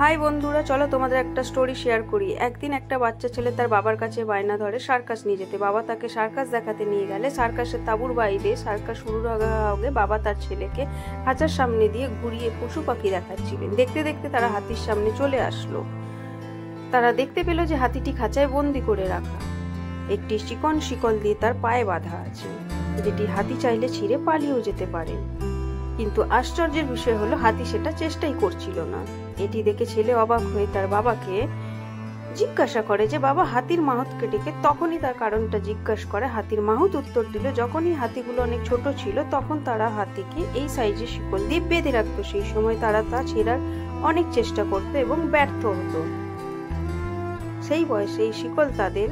High বন্ধুরা, চলো তোমাদের একটা স্টোরি শেয়ার করি। একদিন একটা বাচ্চা ছেলে তার বাবার কাছে বায়না ধরে সার্কাস নিয়ে যেতে। বাবা তাকে সার্কাস দেখাতে নিয়ে গেলে সার্কাসের তাঁবুর বাইরে সার্কাস শুরুর আগে বাবা তার ছেলেকে খাঁচার সামনে দিয়ে ঘুরিয়ে পশু পাখি দেখাচ্ছিলেন। দেখতে দেখতে তারা হাতির সামনে চলে আসলো। তারা দেখতে পেল যে হাতিটি খাঁচায় বন্দি করে রাখা, একটি চিকন শিকল দিয়ে তার পায়ে বাঁধা আছে, যেটি হাতি চাইলে ছিঁড়ে পালিয়েও যেতে পারে। কিন্তু আশ্চর্যের বিষয় হলো হাতি সেটা চেষ্টাই করছিল না। এটি দেখে ছেলে অবাক হয়ে তার বাবাকে জিজ্ঞাসা করে যে বাবা, হাতির মাহুতকে ডেকে। তখনই তার কারণটা জিজ্ঞাসা করে। হাতির মাহুত উত্তর দিল, যখনই হাতিগুলো অনেক ছোট ছিল তখন তারা হাতিকে এই সাইজে শিকল দিয়ে বেঁধে রাখতো। সেই সময় তারা তা ছেঁড়ার অনেক চেষ্টা করতো এবং ব্যর্থ হতো। সেই বয়সে এই শিকল তাদের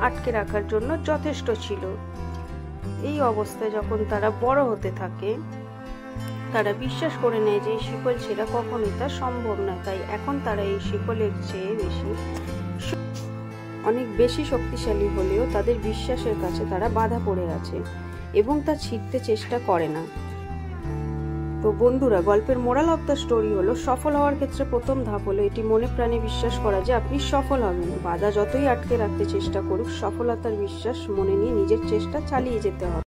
আটকে রাখার জন্য যথেষ্ট ছিল। এই অবস্থায় যখন তারা বড় হতে থাকে, তারা বিশ্বাস করে নেয় যে এই শিকল ছেঁড়া কখনোই তা সম্ভব না। তাই এখন তারা এই শিকলের চেয়ে অনেক বেশি শক্তিশালী হলেও তাদের বিশ্বাসের কাছে তারা বাধা পড়ে আছে এবং তা ছিঁড়তে চেষ্টা করে না। তো বন্ধুরা, গল্পের মোরাল অফ দ্য স্টোরি হলো, সফল হওয়ার ক্ষেত্রে প্রথম ধাপ হলো এটি মনে প্রাণে বিশ্বাস করা যে আপনি সফল হবেন। বাধা যতই আটকে রাখতে চেষ্টা করুক, সফলতার বিশ্বাস মনে নিয়ে নিজের চেষ্টা চালিয়ে যেতে হবে।